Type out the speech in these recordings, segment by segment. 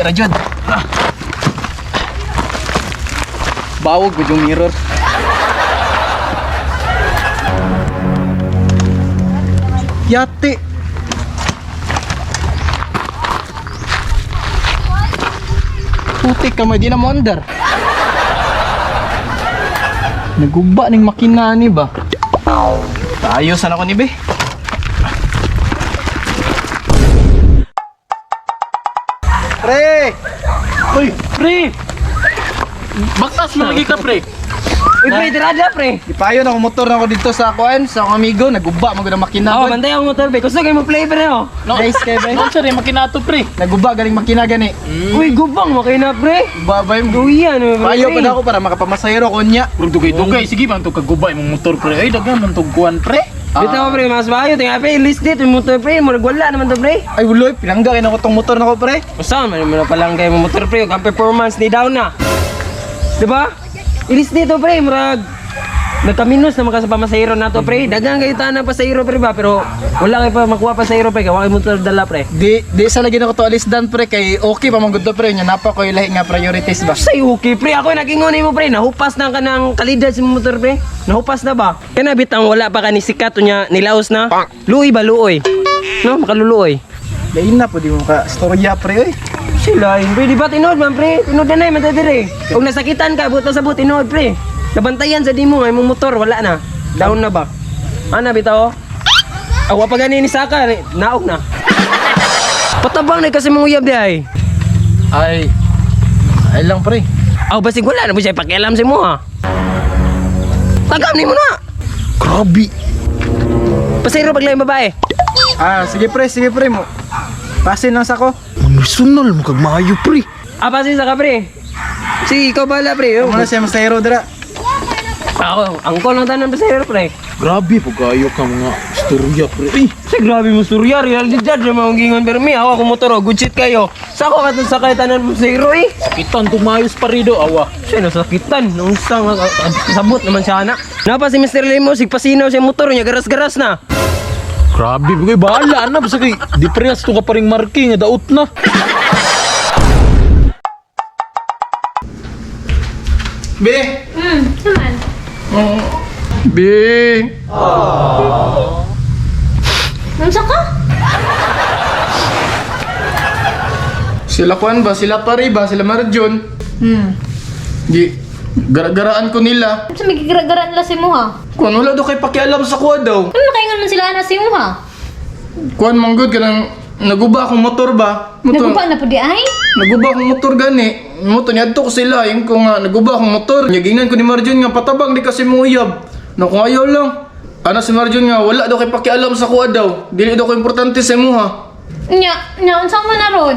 Rajud. Bawog gud yung mirror. Yati. Putik ka mo, di na mo andar. Nagugba ning makina ni ba? Ayos ako ni be. Pre! Uy, pre! Baktas mo lagi ka, pre. Uy, pre, dirada, pre. Ipayon ako motor na ako dito sa kuan, sa akong amigo, nagugba mo ng makina. Oo, bantay ang motor, pre. Gusto kayo mo play, pre, oh. No, Nice kay be. no, sir, makinato, pre. Nagugba galing makina gani. Uy, gubang mo kayo na, pre. Babay mo. Gawin yan, pre. Payo pa na ako para makapamasayro ko niya. Bro, dugay-dugay. Sige, man to kagubay mong motor, pre. Ay, dagan man to kuwan, pre. Dito mo, pre, mas bayo. Tingnan, pre, list dito yung motor, pre. Wala naman to, pre. Ay uloy, pinangga kay nako tong motor nako pre. Basta, man na palang kayo mo motor, pre. Ang performance ni down na. Diba? Ilis dito, pre. Murag. Nagkaminos na maka sa pamasahiro na to, pre. Dagang kayo tanang pasahiro, pre ba? Pero wala kayo pa makuha pasahiro, pre. Kawa kayo motor dala, pre. Di sa lagi nako to alisdan pre kay okay pa man gud to pre nya napa ko ilahi nga priorities ba. Say, okay, pre. Ako nagingon mo, pre. Nahupas na ka ng kalidad sa motor, pre. Nahupas na ba? Kaya bitang wala pa ka ni sikat nya nilaos na. Luoy ba, luoy? No, makaluluoy. Lain na po di mo ka storya pre oy. Sila, pre. Di ba tinod, man, pre? Tinod na na, matadire. Kung nasakitan ka, buta sa buti, tinod, pre. Nabantayan sa di mo, ay mong motor, wala na. Down na ba? Ana, bitaw? Awa pa gani ni Saka, naog na. Patabang na kasi mong uyab di ay. Ay lang pre. Aw, basig wala na po siya pakialam sa mo, ha? Tagam ni mo na. Grabe. Pasayro paglaing babae. Sige pre mo. Pasin lang sa ko. Personal mo kag maayo, pre. Pasin sa ka, pre. Sige, ikaw bala, pre. Mo na siya masayro dira. Ako, angkol lang tanan pasayro, pre. Grabe, pagayo ka mga istorya, pre. Ay, Say, grabe mo surya, realidad na mga gingon. Pero mi, ako motor, good shit kayo. Sa ako katong sakay tanan pasayro, eh. sakitan tumayos pa rido, awa. Siya nasakitan. Nung sang sabot naman siya na. Napa si Mr. Limo, sigpasinaw siya motor niya, garas-garas na. Grabe, bagay, bahala na. Basta kay, di parehas to ka pa ring marking, daot na. Be. Naman. Be. Nansa ka? Sila kuan ba? Sila pare ba? Sila Marjon? Di gara-garaan ko nila. Sa may gigara-gara nila si Muha. Kuan wala do kay pakialam sa kuha daw. Ano nakaingon man sila na si Muha? Kuan manggod kanang naguba akong motor ba? Naguba na po di ay? Naguba akong motor gani. Motor niya ko sila, yung ko nga naguba akong motor. Nyagingan ko ni Marjon nga patabang di kasi muyab. Na kung ayaw lang. Ana si Marjon nga wala daw kay pakialam sa kuha daw. Dili daw ko importante sa imuha. Nya, unsa man na ron?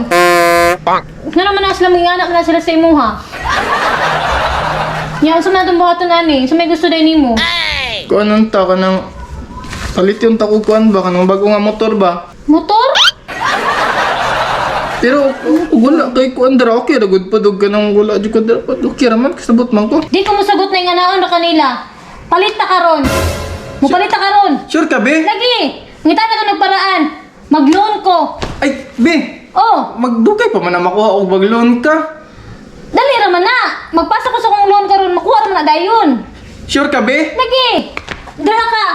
Nga naman na sila mga anak na sila sa imuha. Nya, unsa man itong buhaton ani? Sa may gusto din nimo? Kuan nang ta kanang palit yung takukuan ba kanang bago nga motor ba? Motor? Pero wala kay kuan dra okay ra gud padug kanang wala jud ko dra okay ra man kasabot man ko. Di ko mosagot na yung anaon na kanila. Palit ta karon. Mo palit ta karon. Sure ka be? Lagi. Ngita na ko nagparaan. Mag-loan ko. Ay be, Oh, magdugay pa man na makuha og mag-loan ka. dali raman na. Magpasa ko sa kong loan karon, makuha ta na dayon. Sure ka be? Lagi. Dala ka.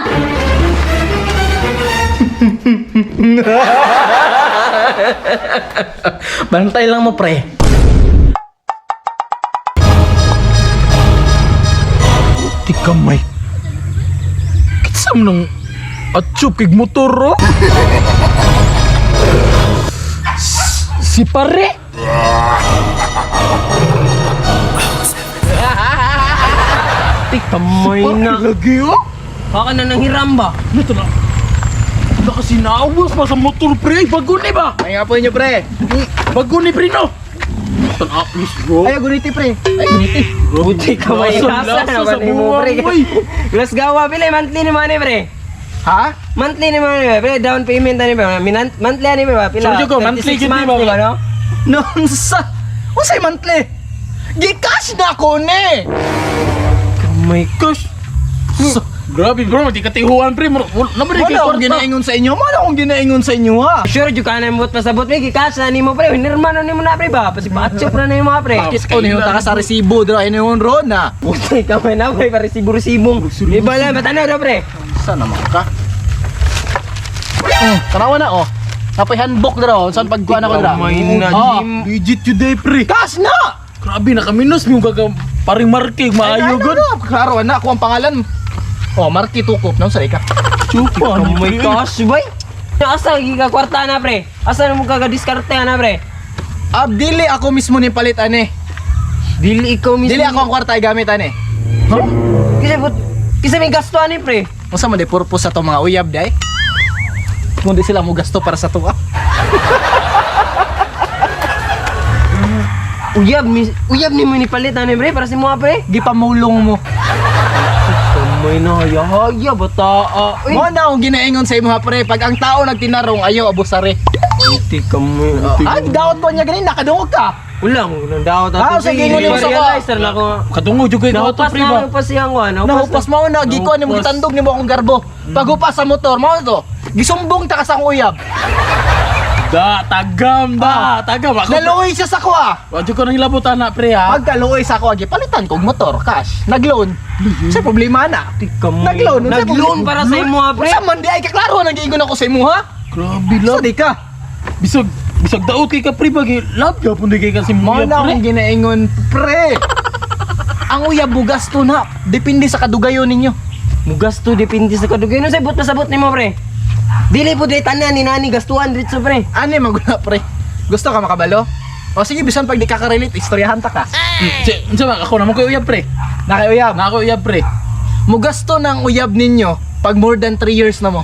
Bantay lang mo, pre. Di kamay. Kitsam nang atsup kig motor, oh. Si pare. Ti, kamay na. Lagi, oh. Baka na nang hiram ba? Ito na. Wala kasi naubos pa sa motor, pre. Bago ni ba? Ay nga po inyo pre. Bago ni, pre, no? Ito na, please, bro. Ay guniti pre. Buti ka may Lasa, lasa lasa naman ni mo, sa pre. buwan, boy. Glass gawa, pili, monthly ni money, pre. Ha? Monthly ni money, pre. Down payment na ni ba? Monthly ni ba? Pila? Sabi ko, monthly 36 gid ni months, ba? di ba, no? Nonsa. Unsay monthly? Gikas na ko ni. Kamay Gosh. Grabe bro, di katihuan pre. Nabalik kay Wala akong kwarta. ginaingon sa inyo. Wala akong ginaingon sa inyo ha. Sure, jud ka na imot pasabot, pre. Kikasa ni mo, pre. Hinirmano ni mo na, pre ba? Pasipatsyop na ni mo, pre. Bakit ko niyo taka sa resibo dra inyon ron na. Buti ka man na, pre. Parisibong. Iba lang, batanaw na, pre. Saan naman ka? Tanawa na oh. Napay handbook dra oh. Saan pagkuha na ko dra? Legit you day pre. Kas na. Grabe nakaminos mo kaga paring marking maayo gud. Klaro na ako ang pangalan. Oh, Marky Tukop nang sa ka. Chupa. Oh my gosh, boy. Asa giga kwarta na, pre? Asa mo kagadiskarte na, pre? Dili ako mismo ni palit ane. Dili ikaw mismo. Dili ako ang kwarta ay gamit ane. Kisa may gasto ani, pre. Unsa man di purpose sa to mga uyab day? Kung di sila mo gasto para sa tuwa. Uyab ni mo ni palit ani, pre, para si mo, pre. Gipamulong mo. Kamay na haya-haya, bata. Uy, Mo na akong ginaingon sa imo ha pre, pag ang tao nagtinarong ayaw abusare. hindi kamay. Daot ko niya ganin nakadungog ka. Wala mo nang daw Ah, sige, ngunit sa ko. realizer na ko. Kadungog jud kay auto Nahupas pre na ba. ako pa siyang ano. Nahupas mo na gikuan nimo Nahupas. gitandog nimo akong garbo. Paghupas sa motor mo to. Gisumbong ta ka sa akong uyab. Tagam tagam ako. Naluoy siya sa kuha. Wadyo ko nang ilabutan na pre ha. Pagkaluoy sa kuha gipalitan kog motor cash. Nagloan. Sa problema na. Nagloan. Nagloan para sa imo, ha, pre. Sa man di ay kaklaro nang giingon ako sa imo ha. Grabe Sa lab. di ka. Bisag daot kay ka pre bagi. Lab ya pun di kay kasi Mo mo na pre. akong ginaingon pre. Ang uyab bugas to na. Depende sa kadugayon ninyo. Mugasto depende sa kadugay. No say but pasabot nimo, pre. Dili po day tanan ni nani gastuan dito, pre. Ani maguna pre. Gusto ka makabalo? O sige bisan pag di ka ka-relate, istoryahan ta ka. Unsa ba ako naman koy uyab pre. Nakayuyab. Na ako uyab pre. Mugasto ng uyab ninyo pag more than 3 years na mo.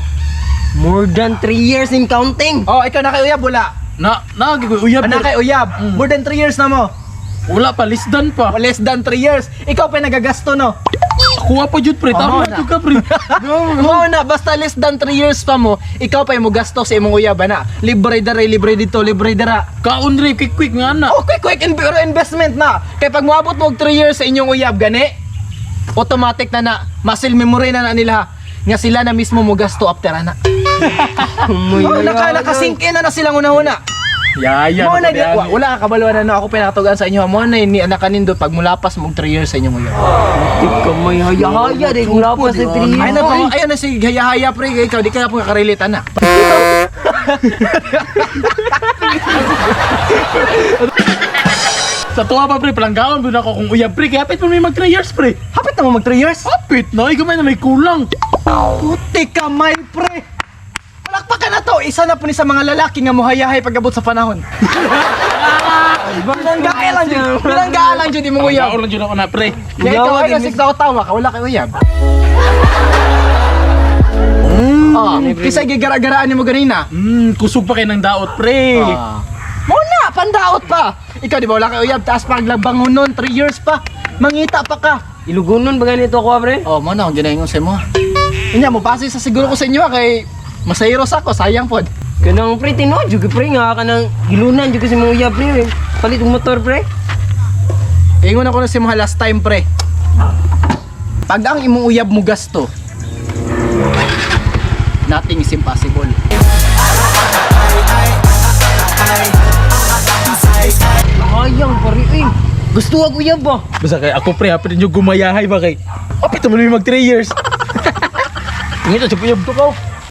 More than 3 years in counting. Oh, ikaw nakayuyab wala. Na koy uyab. pre. Nakayuyab. More than 3 years na mo. Wala pa lisdan pa. O less than 3 years. Ikaw pa nagagasto no. Kuha pa jud pre. Tama na. jud ka pre. Mo na basta less than 3 years pa mo, ikaw pa mo gasto sa imong uyab na. Libre dere, libre dito, libre dira. Kaon re quick nga na. Oh, quick pero investment na. Kaya pag moabot mo og 3 years sa inyong uyab gani, automatic na muscle memory na nila nga sila na mismo mo gasto after na. Oh, nakasink in na silang una-una. Yaya. Mo na wala ka kabaluan na ako pinakatugan sa inyo. Mo na ni anak kanindo pag mulapas mo og 3 years sa inyong uyab. Di ka may haya-haya day kung lapas sa 3 years. Ay na to, ayun na si haya-haya pre, ikaw di ka po kakarelate na. Sa tuwa pa pre, palanggaon doon ako kung uyab pre. Kaya hapit mo may mag 3 years pre. Hapit na mo mag 3 years? Hapit na, gamay na may kulang. Puti ka may pre. Palakpakan na to, isa na po ni sa mga lalaki nga muhayahay pag-abot sa panahon. Pinanggaan lang dyan. Pinanggaan lang dyan di mo uyab. Uyab lang dyan ako na pre. Kaya ikaw ay nasik na tawa ka, wala kay uyab. Kisa gigara-garaan ni mo ganina. Kusog pa kayo ng daot pre. Mo na, pandaot pa. Ikaw di ba wala kay uyab, taas pa aglabangon nun, 3 years pa. Mangita pa ka. Ilugunon ba ganito ako, pre? Oh, mo na, ang ginaingon sa mo. Inya, mo pasi sa siguro ko sa inyo kay masayros ako, sayang pod. Kanang pre tinod jud pre nga kanang gilunan jud si mo uyab pre. Palit og motor pre. Ingon ako na si mga last time pre. Pag ang imong uyab mo gasto, nothing is impossible. Hayang pare eh. Gusto ako uyab ba? Basta kay ako pre, hapit nyo gumayahay ba kay. Hapit naman may mag 3 years. Ngito, sa uyab to ko.